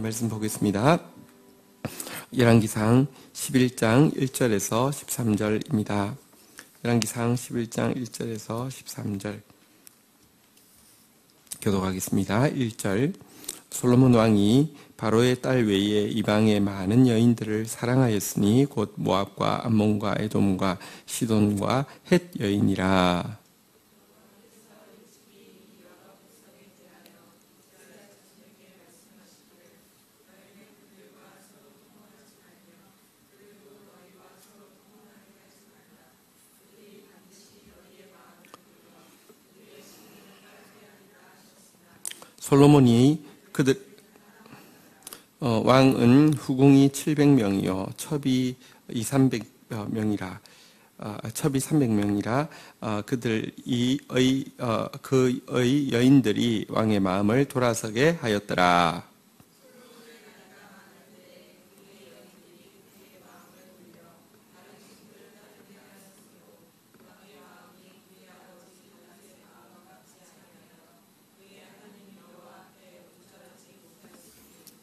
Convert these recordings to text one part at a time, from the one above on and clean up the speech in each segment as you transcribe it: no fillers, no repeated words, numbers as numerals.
말씀 보겠습니다. 열왕기상 11장 1절에서 13절입니다. 열왕기상 11장 1절에서 13절 교독하겠습니다. 1절 솔로몬 왕이 바로의 딸 외에 이방의 많은 여인들을 사랑하였으니 곧 모압과 암몬과 에돔과 시돈과 헷 여인이라. 솔로몬이 왕은 후궁이 700명이요 첩이 300명이라 그의 여인들이 왕의 마음을 돌아서게 하였더라.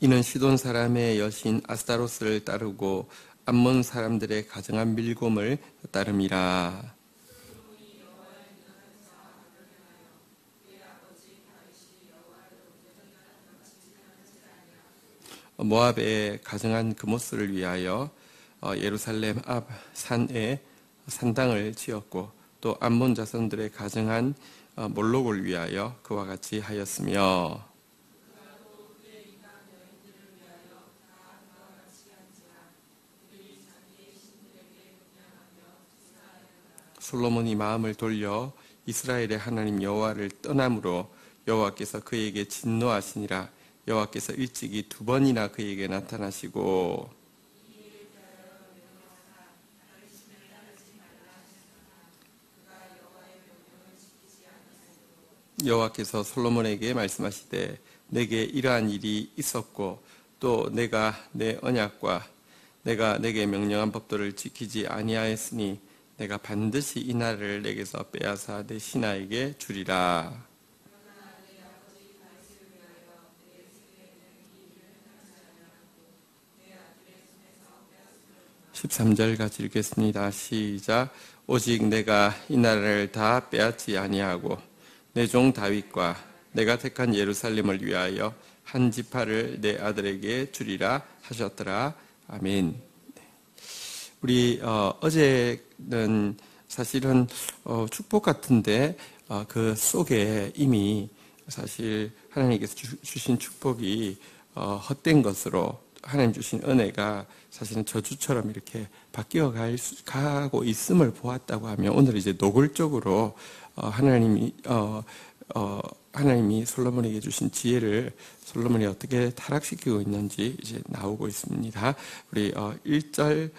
이는 시돈 사람의 여신 아스타로스를 따르고 암몬 사람들의 가정한 밀곰을 따름이라. 모압의 가정한 그모스를 위하여 예루살렘 앞 산에 산당을 지었고 또 암몬 자손들의 가정한 몰록을 위하여 그와 같이 하였으며 솔로몬이 마음을 돌려 이스라엘의 하나님 여호와를 떠남으로 여호와께서 그에게 진노하시니라. 여호와께서 일찍이 2번이나 그에게 나타나시고 여호와께서 솔로몬에게 말씀하시되 내게 이러한 일이 있었고 또 내가 내 언약과 내가 내게 명령한 법도를 지키지 아니하였으니 내가 반드시 이 나라를 내게서 빼앗아 내 신하에게 주리라. 13절 같이 읽겠습니다. 시작. 오직 내가 이 나라를 다 빼앗지 아니하고 내 종 다윗과 내가 택한 예루살렘을 위하여 한 지파를 내 아들에게 주리라 하셨더라. 아멘. 우리 어제는 사실은 축복 같은데 그 속에 이미 사실 하나님께서 주신 축복이 헛된 것으로 하나님 주신 은혜가 사실은 저주처럼 이렇게 바뀌어 가고 있음을 보았다고 하면 오늘 이제 노골적으로 하나님이 솔로몬에게 주신 지혜를 솔로몬이 어떻게 타락시키고 있는지 이제 나오고 있습니다. 우리 1절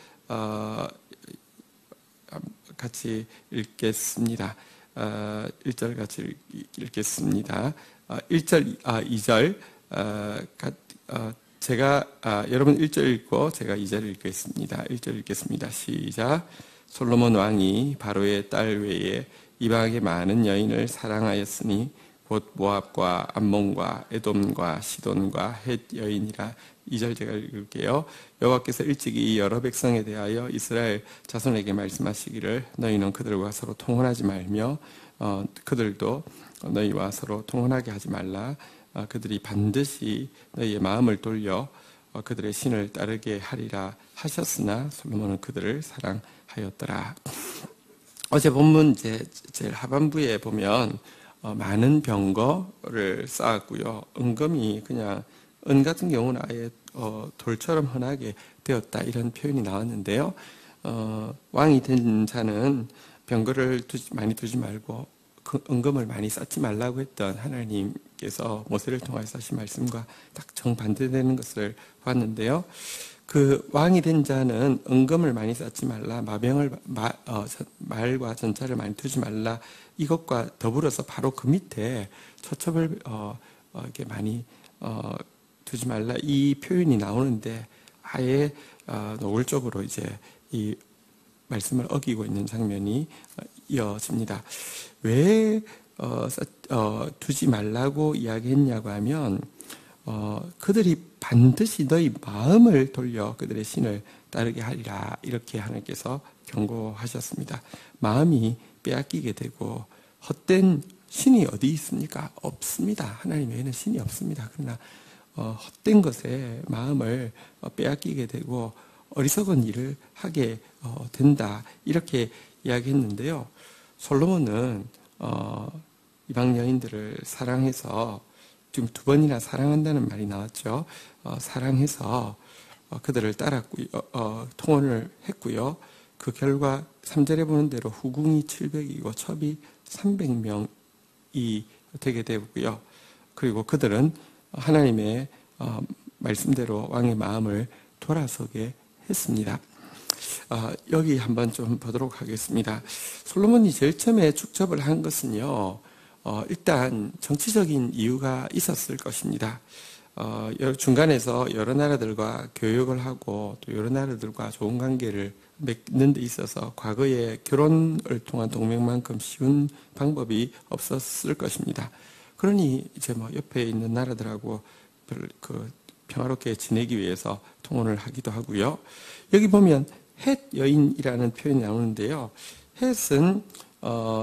같이 읽겠습니다. 1절 같이 읽겠습니다. 2절 여러분 1절 읽고 제가 2절 읽겠습니다. 1절 읽겠습니다. 시작. 솔로몬 왕이 바로의 딸 외에 이방의 많은 여인을 사랑하였으니 곧 모압과 암몬과 에돔과 시돈과 헷 여인이라. 2절 제가 읽을게요. 여호와께서 일찍이 여러 백성에 대하여 이스라엘 자손에게 말씀하시기를 너희는 그들과 서로 통혼하지 말며 그들도 너희와 서로 통혼하게 하지 말라. 그들이 반드시 너희의 마음을 돌려 그들의 신을 따르게 하리라 하셨으나 솔로몬은 그들을 사랑하였더라. 어제 본문 제일 하반부에 보면 많은 병거를 쌓았고요. 은금이 그냥 은 같은 경우는 아예 돌처럼 흔하게 되었다 이런 표현이 나왔는데요. 왕이 된 자는 병거를 많이 두지 말고 그 은금을 많이 쌓지 말라고 했던 하나님께서 모세를 통해서 하신 말씀과 딱 정반대되는 것을 봤는데요. 그 왕이 된 자는 은금을 많이 쌓지 말라, 말과 전차를 많이 두지 말라, 이것과 더불어서 바로 그 밑에 처첩을 이렇게 많이 두지 말라 이 표현이 나오는데 아예 노골적으로 이제 이 말씀을 어기고 있는 장면이 이어집니다. 왜 두지 말라고 이야기했냐고 하면 그들이 반드시 너희 마음을 돌려 그들의 신을 따르게 하리라, 이렇게 하나님께서 경고하셨습니다. 마음이 빼앗기게 되고 헛된 신이 어디 있습니까? 없습니다. 하나님 외에는 신이 없습니다. 그러나 헛된 것에 마음을 빼앗기게 되고 어리석은 일을 하게 된다, 이렇게 이야기했는데요. 솔로몬은 이방 여인들을 사랑해서, 지금 두 번이나 사랑한다는 말이 나왔죠. 사랑해서 그들을 따랐고요, 통혼을 했고요. 그 결과 3절에 보는 대로 후궁이 700이고 첩이 300명이 되게 되고요. 그리고 그들은 하나님의 말씀대로 왕의 마음을 돌아서게 했습니다. 여기 한번 좀 보도록 하겠습니다. 솔로몬이 제일 처음에 축첩을 한 것은요, 일단 정치적인 이유가 있었을 것입니다. 중간에서 여러 나라들과 교역을 하고 또 여러 나라들과 좋은 관계를 맺는 데 있어서 과거에 결혼을 통한 동맹만큼 쉬운 방법이 없었을 것입니다. 그러니 이제 옆에 있는 나라들하고 평화롭게 지내기 위해서 통혼을 하기도 하고요. 여기 보면 헷 여인이라는 표현이 나오는데요. 헷은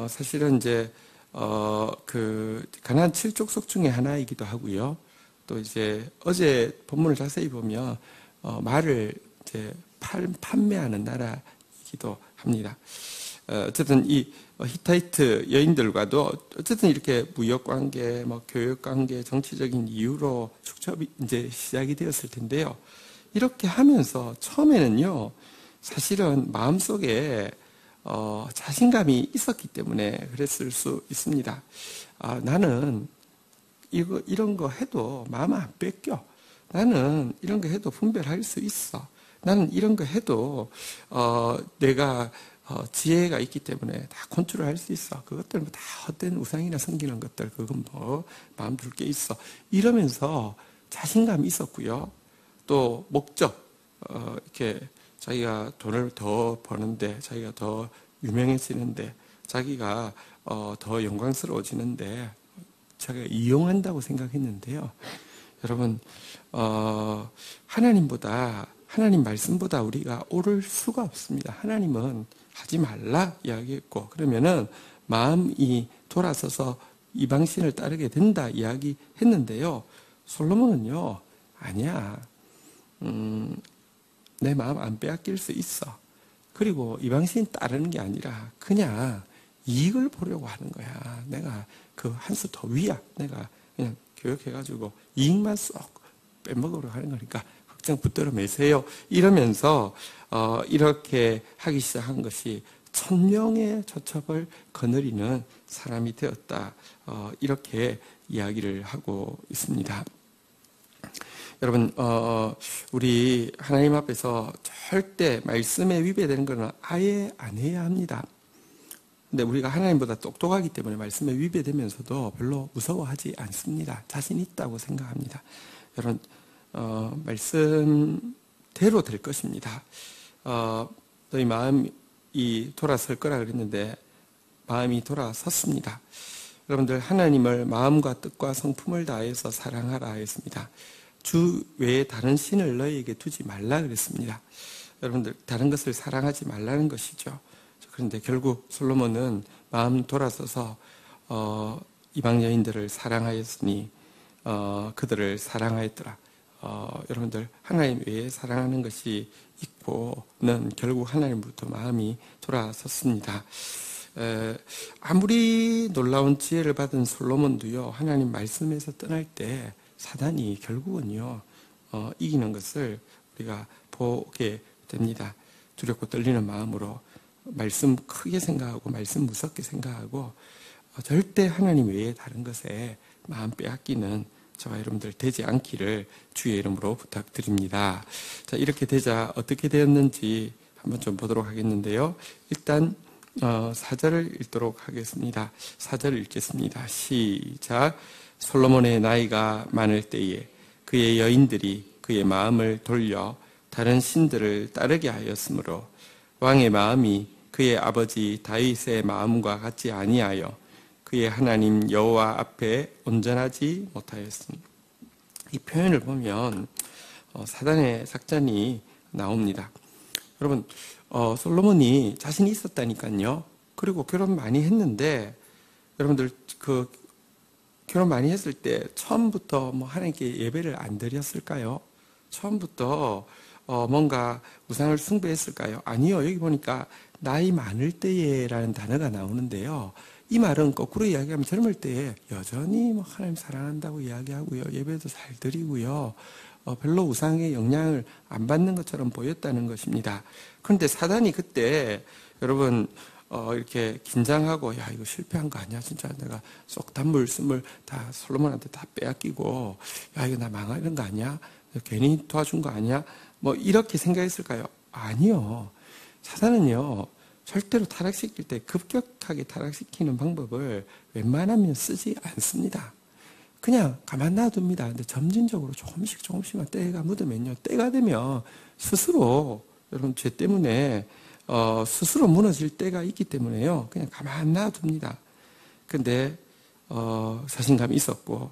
사실은 이제 가나안 7족속 중에 하나이기도 하고요. 또 이제 어제 본문을 자세히 보면 말을 이제 판매하는 나라이기도 합니다. 어쨌든 이 히타이트 여인들과도 어쨌든 이렇게 무역 관계, 교역 관계, 정치적인 이유로 축첩이 이제 시작이 되었을 텐데요. 이렇게 하면서 처음에는요, 사실은 마음속에 자신감이 있었기 때문에 그랬을 수 있습니다. 나는 이런 거 해도 마음 안 뺏겨. 나는 이런 거 해도 분별할 수 있어. 나는 이런 거 해도 내가 지혜가 있기 때문에 다 컨트롤할 수 있어. 그것들 다 헛된 우상이나 섬기는 것들, 그건 마음 둘 게 있어. 이러면서 자신감이 있었고요. 또 목적, 이렇게 자기가 돈을 더 버는데, 자기가 더 유명해지는데, 자기가 더 영광스러워지는데 자기가 이용한다고 생각했는데요. 여러분, 하나님 말씀보다 우리가 옳을 수가 없습니다. 하나님은 하지 말라 이야기했고, 그러면은 마음이 돌아서서 이방신을 따르게 된다 이야기했는데요. 솔로몬은요, 아니야. 내 마음 안 빼앗길 수 있어. 그리고 이방신 따르는 게 아니라 그냥 이익을 보려고 하는 거야. 내가 그 한 수 더 위야. 내가 그냥 교육해가지고 이익만 쏙 빼먹으러 하는 거니까 걱정 붙들어 매세요. 이러면서 이렇게 하기 시작한 것이 1000명의 저첩을 거느리는 사람이 되었다. 이렇게 이야기를 하고 있습니다. 여러분, 우리 하나님 앞에서 절대 말씀에 위배되는 것은 아예 안 해야 합니다. 근데 우리가 하나님보다 똑똑하기 때문에 말씀에 위배되면서도 별로 무서워하지 않습니다. 자신 있다고 생각합니다. 여러분, 말씀대로 될 것입니다. 너희 마음이 돌아설 거라 그랬는데 마음이 돌아섰습니다. 여러분들, 하나님을 마음과 뜻과 성품을 다해서 사랑하라 했습니다. 주 외에 다른 신을 너희에게 두지 말라 그랬습니다. 여러분들, 다른 것을 사랑하지 말라는 것이죠. 그런데 결국 솔로몬은 마음 돌아서서 이방 여인들을 사랑하였으니 그들을 사랑하였더라. 여러분들, 하나님 외에 사랑하는 것이 있고는 결국 하나님부터 마음이 돌아섰습니다. 아무리 놀라운 지혜를 받은 솔로몬도요, 하나님 말씀에서 떠날 때 사단이 결국은요 이기는 것을 우리가 보게 됩니다. 두렵고 떨리는 마음으로 말씀 크게 생각하고 말씀 무섭게 생각하고 절대 하나님 외에 다른 것에 마음 빼앗기는 저와 여러분들 되지 않기를 주의 이름으로 부탁드립니다. 자, 이렇게 되자 어떻게 되었는지 한번 좀 보도록 하겠는데요. 일단 4절을 읽도록 하겠습니다. 4절을 읽겠습니다. 시작. 솔로몬의 나이가 많을 때에 그의 여인들이 그의 마음을 돌려 다른 신들을 따르게 하였으므로 왕의 마음이 그의 아버지 다윗의 마음과 같지 아니하여 그의 하나님 여호와 앞에 온전하지 못하였습니다. 이 표현을 보면 사단의 작전이 나옵니다. 여러분, 솔로몬이 자신이 있었다니까요. 그리고 결혼 많이 했는데, 여러분들 그 결혼 많이 했을 때 처음부터 뭐 하나님께 예배를 안 드렸을까요? 처음부터 뭔가 우상을 숭배했을까요? 아니요. 여기 보니까 나이 많을 때에라는 단어가 나오는데요. 이 말은 거꾸로 이야기하면 젊을 때에 여전히 뭐 하나님 사랑한다고 이야기하고요. 예배도 잘 드리고요. 별로 우상의 영향을 안 받는 것처럼 보였다는 것입니다. 그런데 사단이 그때 여러분 이렇게 긴장하고 야 이거 실패한 거 아니야? 진짜 내가 쏙 단물스물 다 솔로몬한테 다 빼앗기고 야 이거 나 망하는 거 아니야? 괜히 도와준 거 아니야? 뭐 이렇게 생각했을까요? 아니요. 사단은요 절대로 타락시킬 때 급격하게 타락시키는 방법을 웬만하면 쓰지 않습니다. 그냥 가만 놔둡니다. 근데 점진적으로 조금씩만 때가 묻으면요. 때가 되면 스스로 여러분 죄 때문에 스스로 무너질 때가 있기 때문에요. 그냥 가만 놔둡니다. 근데 자신감이 있었고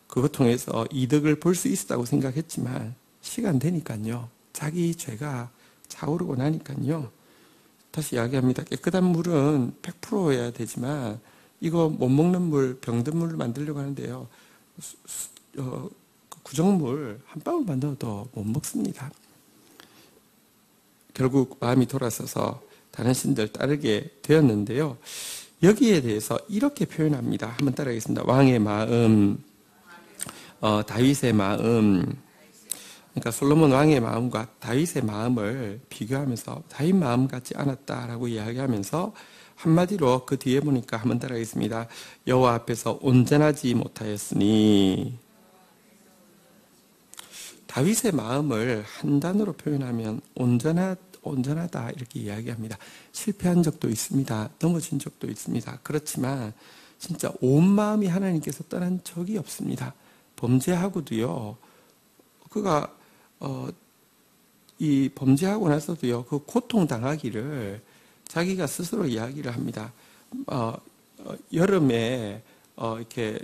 그것 통해서 이득을 볼 수 있었다고 생각했지만 시간 되니까요. 자기 죄가 차오르고 나니까요. 다시 이야기합니다. 깨끗한 물은 100%여야 되지만 이거 못 먹는 물, 병든 물을 만들려고 하는데요. 구정물 한 방울만 넣어도 못 먹습니다. 결국 마음이 돌아서서 다른 신들 따르게 되었는데요. 여기에 대해서 이렇게 표현합니다. 한번 따라하겠습니다. 왕의 마음, 다윗의 마음. 그러니까 솔로몬 왕의 마음과 다윗의 마음을 비교하면서 다윗 마음 같지 않았다라고 이야기하면서 한마디로 그 뒤에 보니까 한번 따라하겠습니다. 여호와 앞에서 온전하지 못하였으니. 다윗의 마음을 한 단어로 표현하면 온전하다 이렇게 이야기합니다. 실패한 적도 있습니다. 넘어진 적도 있습니다. 그렇지만 진짜 온 마음이 하나님께서 떠난 적이 없습니다. 범죄하고도요. 그가 이 범죄하고 나서도요. 그 고통 당하기를 자기가 스스로 이야기를 합니다. 여름에 이렇게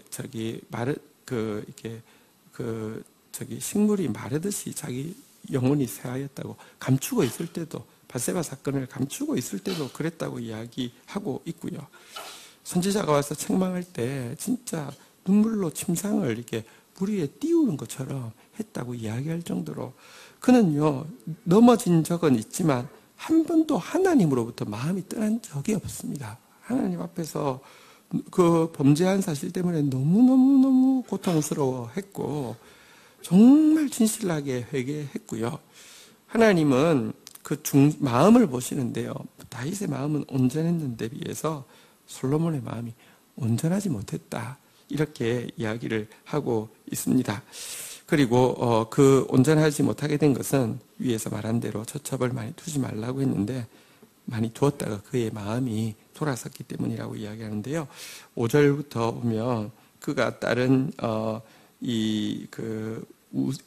식물이 마르듯이 자기 영혼이 쇠하였다고 감추고 있을 때도 밧세바 사건을 감추고 있을 때도 그랬다고 이야기하고 있고요. 선지자가 와서 책망할 때 진짜 눈물로 침상을 이렇게 물 위에 띄우는 것처럼 했다고 이야기할 정도로 그는요 넘어진 적은 있지만 한 번도 하나님으로부터 마음이 떠난 적이 없습니다. 하나님 앞에서 그 범죄한 사실 때문에 너무너무 고통스러워했고 정말 진실하게 회개했고요. 하나님은 그 마음을 보시는데요. 다윗의 마음은 온전했는데 비해서 솔로몬의 마음이 온전하지 못했다. 이렇게 이야기를 하고 있습니다. 그리고 그 온전하지 못하게 된 것은 위에서 말한 대로 처첩을 많이 두지 말라고 했는데 많이 두었다가 그의 마음이 돌아섰기 때문이라고 이야기하는데요. 5절부터 보면 그가 다른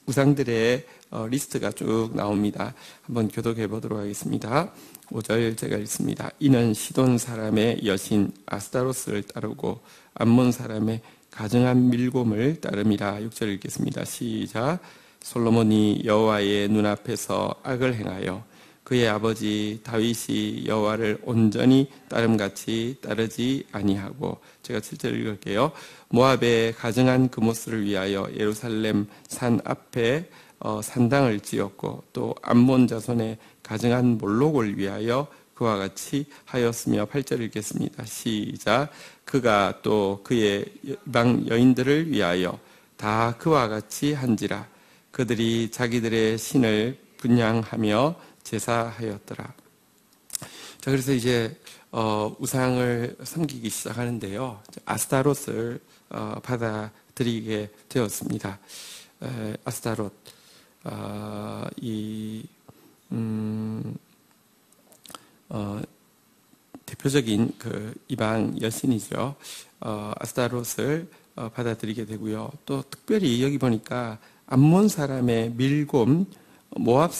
우상들의 리스트가 쭉 나옵니다. 한번 교독해 보도록 하겠습니다. 5절 제가 읽습니다. 이는 시돈 사람의 여신 아스타로스를 따르고 암몬 사람의 가증한 밀곰을 따름이라. 6절 읽겠습니다. 시작. 솔로몬이 여호와의 눈앞에서 악을 행하여 그의 아버지 다윗이 여호와를 온전히 따름같이 따르지 아니하고. 제가 7절 읽을게요. 모압의 가증한 그모스를 위하여 예루살렘 산 앞에 산당을 지었고 또 암몬 자손의 가증한 몰록을 위하여 그와 같이 하였으며. 8절 읽겠습니다. 시작. 그가 또 그의 이방 여인들을 위하여 다 그와 같이 한지라. 그들이 자기들의 신을 분향하며 제사하였더라. 자, 그래서 이제 우상을 섬기기 시작하는데요. 아스타롯을 받아들이게 되었습니다. 아스타롯, 대표적인 그 이방 여신이죠. 아스타롯을 받아들이게 되고요. 또 특별히 여기 보니까 암몬 사람의 밀곰, 모압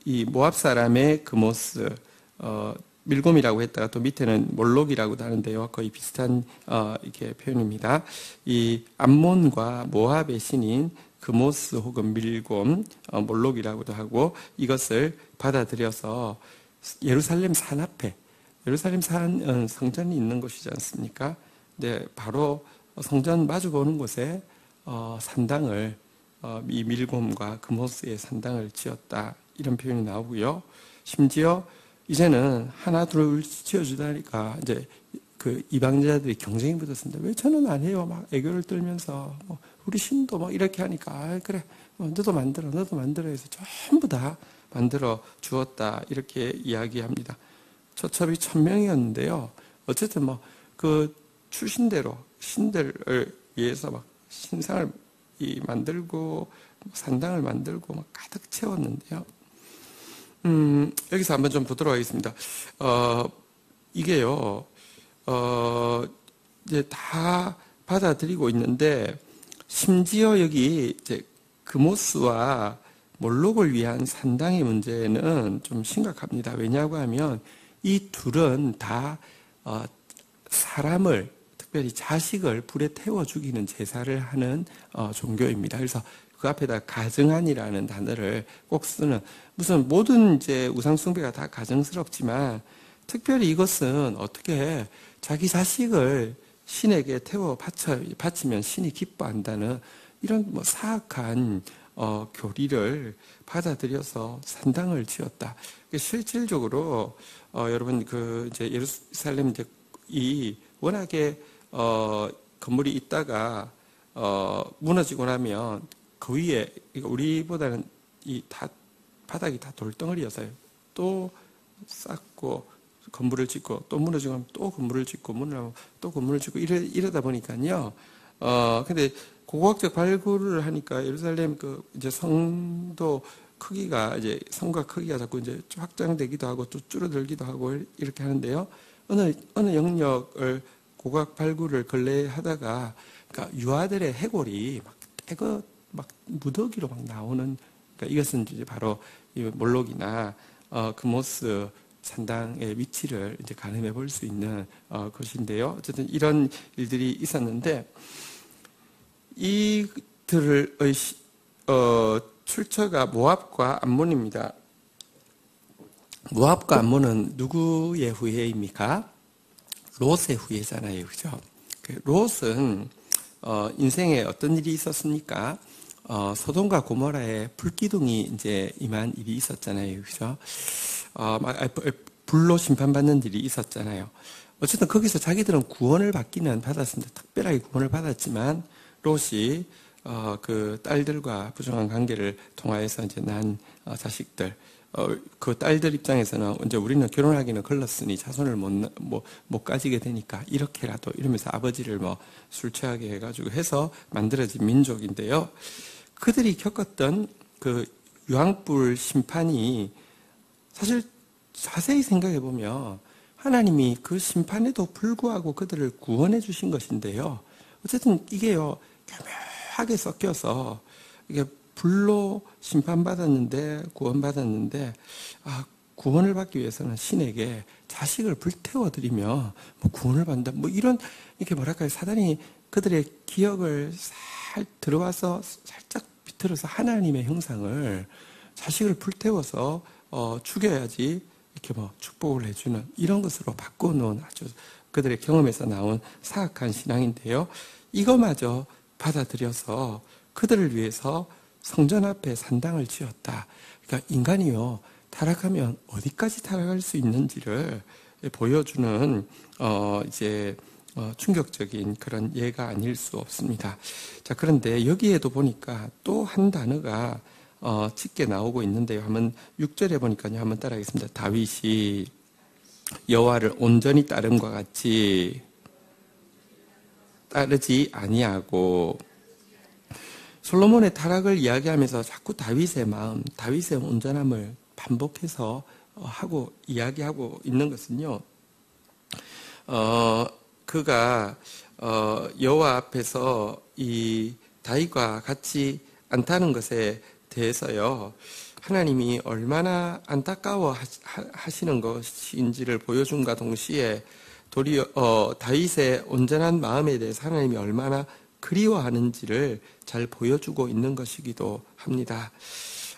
이 모압 사람의 그모스, 밀곰이라고 했다가 또 밑에는 몰록이라고도 하는데요. 거의 비슷한 이렇게 표현입니다. 이 암몬과 모압의 신인 그모스 혹은 밀곰, 몰록이라고도 하고 이것을 받아들여서 예루살렘 산 앞에, 예루살렘 산 성전이 있는 곳이지 않습니까? 네, 바로 성전 마주 보는 곳에 산당을 이 밀곰과 그모스의 산당을 지었다, 이런 표현이 나오고요. 심지어 이제는 하나 둘 지어주다니까 이제 그 이방자들이 경쟁이 붙었습니다. 왜 저는 안 해요? 막 애교를 떨면서 우리 신도 막 이렇게 하니까 그래 너도 만들어 해서 전부 다 만들어 주었다, 이렇게 이야기합니다. 처첩이 1000명이었는데요. 어쨌든 그 출신대로 신들을 위해서 막 신상을 만들고 산당을 만들고 막 가득 채웠는데요. 여기서 한번 좀 보도록 하겠습니다. 이게요, 이제 다 받아들이고 있는데, 심지어 여기 이제 그모스와 몰록을 위한 산당의 문제는 좀 심각합니다. 왜냐고 하면 이 둘은 다 사람을, 특별히 자식을 불에 태워 죽이는 제사를 하는 종교입니다. 그래서 그 앞에다 가증한이라는 단어를 꼭 쓰는, 무슨 모든 이제 우상숭배가 다 가증스럽지만 특별히 이것은 어떻게 자기 자식을 신에게 태워 바치면 신이 기뻐한다는 이런 사악한 교리를 받아들여서 산당을 지었다. 실질적으로 여러분 이제 예루살렘 이 워낙에 건물이 있다가 무너지고 나면 그 위에 우리보다는 바닥이 다 돌덩어리여서요. 또 쌓고 건물을 짓고 또 무너지고 나면 또 건물을 짓고 무너지고 또 건물을 짓고 이러다 보니까요. 근데 고고학적 발굴을 하니까 예루살렘 이제 성도 크기가 이제 성과 크기가 자꾸 이제 확장되기도 하고 또 줄어들기도 하고 이렇게 하는데요. 어느 영역을 고고학 발굴을 근래에 하다가 그러니까 유아들의 해골이 막 무더기로 막 나오는, 그러니까 이것은 이제 바로 이 몰록이나 그모스 산당의 위치를 이제 가늠해 볼 수 있는 것인데요. 어쨌든 이런 일들이 있었는데 이들의 출처가 모압과 암몬입니다. 모압과 암몬은 누구의 후예입니까? 롯의 후예잖아요, 그죠? 롯은 인생에 어떤 일이 있었습니까? 소돔과 고모라에 불기둥이 이제 임한 일이 있었잖아요, 그죠? 불로 심판받는 일이 있었잖아요. 어쨌든 거기서 자기들은 구원을 받았습니다. 특별하게 구원을 받았지만 롯이 그 딸들과 부정한 관계를 통하여서 이제 난 자식들, 그 딸들 입장에서는 이제 우리는 결혼하기는 걸렀으니 자손을 못 가지게 되니까 이렇게라도 이러면서 아버지를 술 취하게 해가지고 해서 만들어진 민족인데요. 그들이 겪었던 그 유황불 심판이 사실 자세히 생각해 보면 하나님이 그 심판에도 불구하고 그들을 구원해 주신 것인데요. 어쨌든 이게요, 교묘하게 섞여서 이게 불로 심판받았는데 구원받았는데 구원을 받기 위해서는 신에게 자식을 불태워드리며 구원을 받는다. 이런 이렇게 뭐랄까요, 사단이 그들의 기억을 들어와서 살짝 비틀어서 하나님의 형상을 자식을 불태워서 죽여야지 이렇게 축복을 해주는 이런 것으로 바꿔놓은 아주 그들의 경험에서 나온 사악한 신앙인데요. 이거마저 받아들여서 그들을 위해서 성전 앞에 산당을 지었다. 그러니까 인간이요, 타락하면 어디까지 타락할 수 있는지를 보여주는 이제 충격적인 그런 예가 아닐 수 없습니다. 자, 그런데 여기에도 보니까 또 한 단어가 짙게 나오고 있는데요. 한번 6절에 보니까요, 한번 따라하겠습니다. 다윗이 여호와를 온전히 따름과 같이 따르지 아니하고, 솔로몬의 타락을 이야기하면서 자꾸 다윗의 마음, 다윗의 온전함을 반복해서 이야기하고 있는 것은요, 그가 여호와 앞에서 이 다윗과 같이 않다는 것에 대해서요, 하나님이 얼마나 안타까워 하시는 것인지를 보여준과 동시에 도리어 다윗의 온전한 마음에 대해서 하나님이 얼마나 그리워하는지를 잘 보여주고 있는 것이기도 합니다.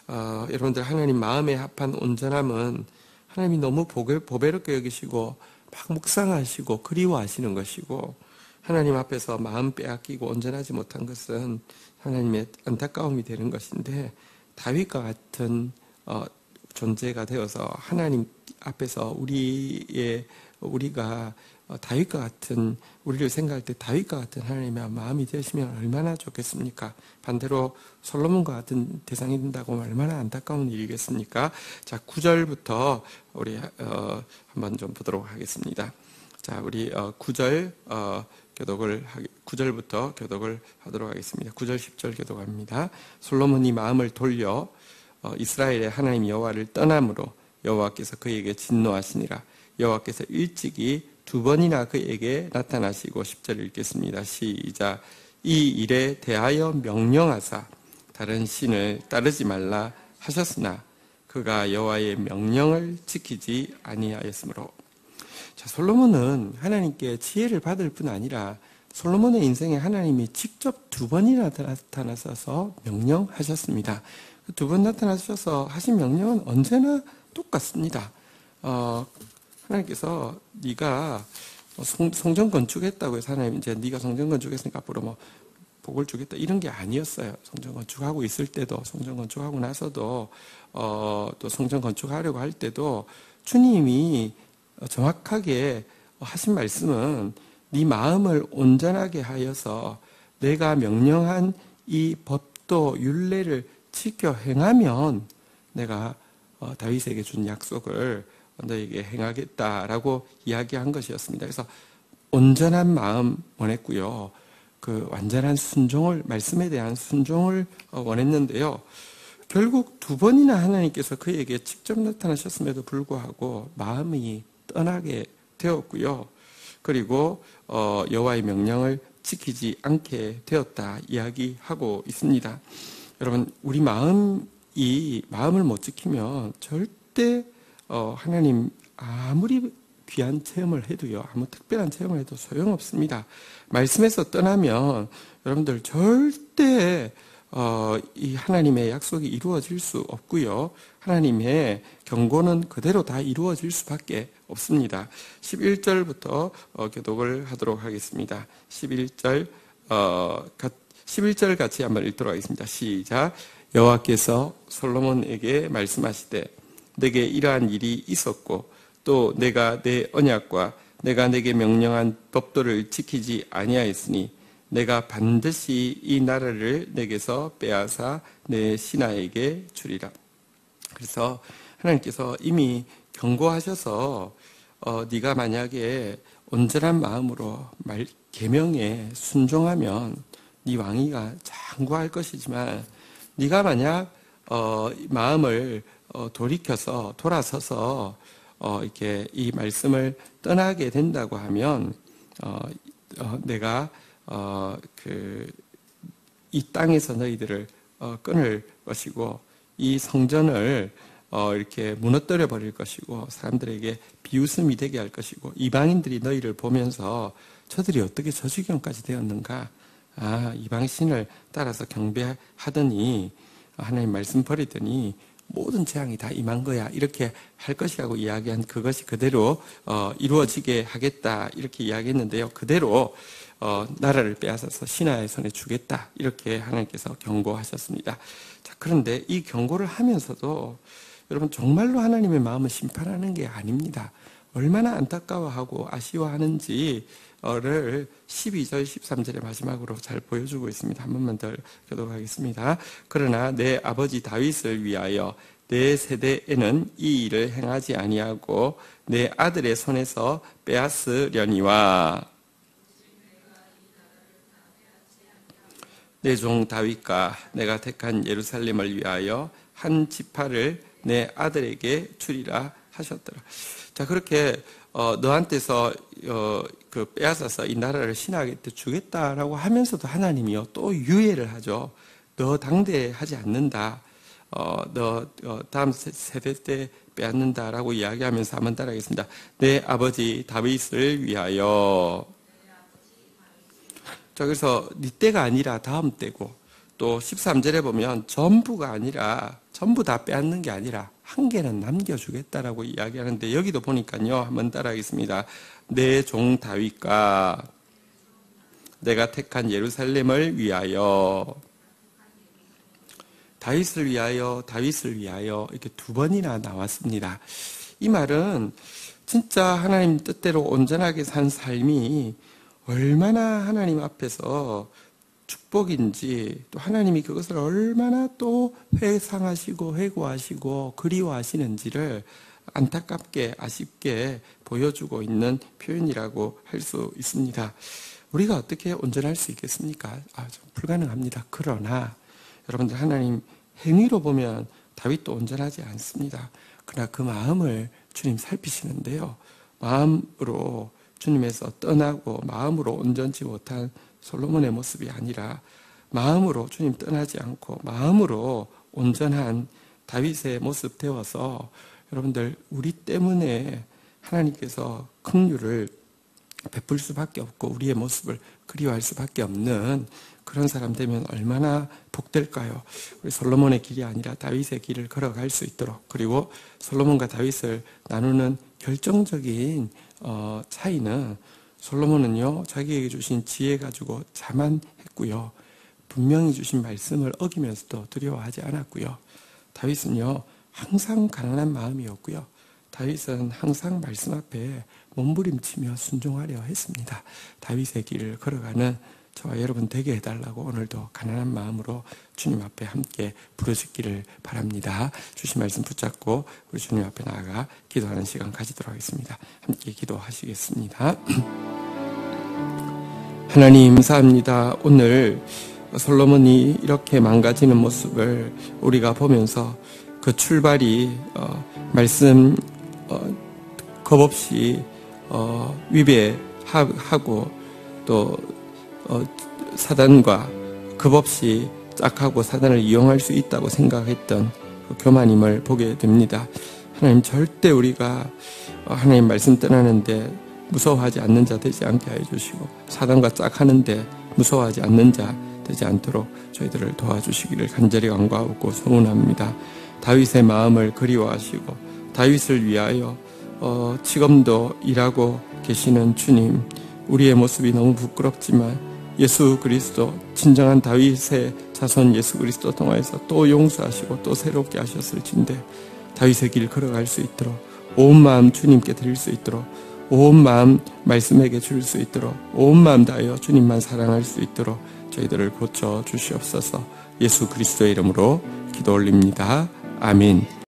여러분들, 하나님 마음에 합한 온전함은 하나님이 너무 보배롭게 여기시고 막 묵상하시고 그리워하시는 것이고, 하나님 앞에서 마음 빼앗기고 온전하지 못한 것은 하나님의 안타까움이 되는 것인데, 다윗과 같은 존재가 되어서 하나님 앞에서 우리가 다윗과 같은, 우리를 생각할 때 다윗과 같은 하나님의 마음이 되시면 얼마나 좋겠습니까? 반대로 솔로몬과 같은 대상이 된다고 얼마나 안타까운 일이겠습니까? 자, 9절부터 우리 한번 좀 보도록 하겠습니다. 자, 우리 9절부터 교독을 하도록 하겠습니다. 9절 10절 교독합니다. 솔로몬이 마음을 돌려 이스라엘의 하나님 여호와를 떠남으로 여호와께서 그에게 진노하시니라. 여호와께서 일찍이 2번이나 그에게 나타나시고, 10절 읽겠습니다. 시작. 이 일에 대하여 명령하사 다른 신을 따르지 말라 하셨으나 그가 여호와의 명령을 지키지 아니하였으므로. 자, 솔로몬은 하나님께 지혜를 받을 뿐 아니라 솔로몬의 인생에 하나님이 직접 2번이나 나타나셔서 명령하셨습니다. 2번 나타나셔서 하신 명령은 언제나 똑같습니다. 하나님께서 네가 성전 건축했다고 해서 하나님 이제 네가 성전 건축했으니까 앞으로 뭐 복을 주겠다 이런 게 아니었어요. 성전 건축하고 있을 때도, 성전 건축하고 나서도 또 성전 건축하려고 할 때도 주님이 정확하게 하신 말씀은 네 마음을 온전하게 하여서 내가 명령한 이 법도 율례를 지켜 행하면 내가 다윗에게 준 약속을 너에게 행하겠다라고 이야기한 것이었습니다. 그래서 온전한 마음 원했고요. 그 완전한 순종을, 말씀에 대한 순종을 원했는데요. 결국 2번이나 하나님께서 그에게 직접 나타나셨음에도 불구하고 마음이 떠나게 되었고요. 그리고 여호와의 명령을 지키지 않게 되었다 이야기하고 있습니다. 여러분, 우리 마음을 못 지키면 절대 하나님 아무리 귀한 체험을 해도요, 아무 특별한 체험을 해도 소용없습니다. 말씀에서 떠나면 여러분들 절대 이 하나님의 약속이 이루어질 수 없고요. 하나님의 경고는 그대로 다 이루어질 수밖에 없습니다. 11절부터 교독을 하도록 하겠습니다. 11절 같이 한번 읽도록 하겠습니다. 시작. 여호와께서 솔로몬에게 말씀하시되 내게 이러한 일이 있었고 또 내가 내 언약과 내가 내게 명령한 법도를 지키지 아니하였으니 내가 반드시 이 나라를 내게서 빼앗아 내 신하에게 주리라. 그래서 하나님께서 이미 경고하셔서 네가 만약에 온전한 마음으로 계명에 순종하면 네 왕위가 장구할 것이지만 네가 만약 마음을 돌아서서 이렇게 이 말씀을 떠나게 된다고 하면 내가 이 땅에서 너희들을 끊을 것이고 이 성전을 이렇게 무너뜨려 버릴 것이고 사람들에게 비웃음이 되게 할 것이고 이방인들이 너희를 보면서 저들이 어떻게 저 지경까지 되었는가, 이방신을 따라서 경배하더니 하나님 말씀 버리더니 모든 재앙이 다 임한 거야 이렇게 할 것이라고 이야기한 그것이 그대로 이루어지게 하겠다 이렇게 이야기했는데요. 그대로 나라를 빼앗아서 신하의 손에 주겠다 이렇게 하나님께서 경고하셨습니다. 자, 그런데 이 경고를 하면서도 여러분 정말로 하나님의 마음을 심판하는 게 아닙니다. 얼마나 안타까워하고 아쉬워하는지를 12절 13절의 마지막으로 잘 보여주고 있습니다. 한 번만 더 교독하겠습니다. 그러나 내 아버지 다윗을 위하여 내 세대에는 이 일을 행하지 아니하고 내 아들의 손에서 빼앗으려니와 내 종 다윗과 내가 택한 예루살렘을 위하여 한 지파를 내 아들에게 주리라 하셨더라. 자, 그렇게 너한테서 빼앗아서 이 나라를 신하한테 주겠다라고 하면서도 하나님이요 또 유예를 하죠. 너 당대하지 않는다. 다음 세대 때 빼앗는다라고 이야기하면서 한번 따라하겠습니다. 내 아버지 다윗을 위하여. 자, 그래서 네 때가 아니라 다음 때고, 또 13절에 보면 전부가 아니라, 전부 다 빼앗는 게 아니라 한 개는 남겨주겠다라고 이야기하는데, 여기도 보니까요, 한번 따라하겠습니다. 내 종 다윗과 내가 택한 예루살렘을 위하여. 다윗을 위하여, 다윗을 위하여 이렇게 두 번이나 나왔습니다. 이 말은 진짜 하나님 뜻대로 온전하게 산 삶이 얼마나 하나님 앞에서 축복인지, 또 하나님이 그것을 얼마나 또 회상하시고 회고하시고 그리워하시는지를 안타깝게 아쉽게 보여주고 있는 표현이라고 할 수 있습니다. 우리가 어떻게 온전할 수 있겠습니까? 좀 불가능합니다. 그러나 여러분들, 하나님 행위로 보면 다윗도 온전하지 않습니다. 그러나 그 마음을 주님 살피시는데요, 마음으로 주님에서 떠나고 마음으로 온전치 못한 솔로몬의 모습이 아니라, 마음으로 주님 떠나지 않고 마음으로 온전한 다윗의 모습 되어서, 여러분들, 우리 때문에 하나님께서 긍휼을 베풀 수밖에 없고 우리의 모습을 그리워할 수밖에 없는 그런 사람 되면 얼마나 복될까요? 우리 솔로몬의 길이 아니라 다윗의 길을 걸어갈 수 있도록, 그리고 솔로몬과 다윗을 나누는 결정적인 차이는, 솔로몬은요, 자기에게 주신 지혜 가지고 자만했고요, 분명히 주신 말씀을 어기면서도 두려워하지 않았고요, 다윗은요 항상 가난한 마음이었고요, 다윗은 항상 말씀 앞에 몸부림치며 순종하려 했습니다. 다윗의 길을 걸어가는 저와 여러분 되게 해달라고 오늘도 가난한 마음으로 주님 앞에 함께 부르짖기를 바랍니다. 주신 말씀 붙잡고 우리 주님 앞에 나아가 기도하는 시간 가지도록 하겠습니다. 함께 기도하시겠습니다. 하나님 감사합니다. 오늘 솔로몬이 이렇게 망가지는 모습을 우리가 보면서 그 출발이 말씀 겁없이 위배하고 또 사단과 겁없이 짝하고 사단을 이용할 수 있다고 생각했던 그 교만임을 보게 됩니다. 하나님, 절대 우리가 하나님 말씀 떠나는데 무서워하지 않는 자 되지 않게 해주시고, 사단과 짝하는데 무서워하지 않는 자 되지 않도록 저희들을 도와주시기를 간절히 간구하고 소원합니다. 다윗의 마음을 그리워하시고 다윗을 위하여 지금도 일하고 계시는 주님, 우리의 모습이 너무 부끄럽지만 예수 그리스도, 진정한 다윗의 자손 예수 그리스도 통하여서 또 용서하시고 또 새롭게 하셨을진데, 다윗의 길 걸어갈 수 있도록, 온 마음 주님께 드릴 수 있도록, 온 마음 말씀에게 줄 수 있도록, 온 마음 다하여 주님만 사랑할 수 있도록 저희들을 고쳐 주시옵소서. 예수 그리스도의 이름으로 기도 올립니다. 아멘.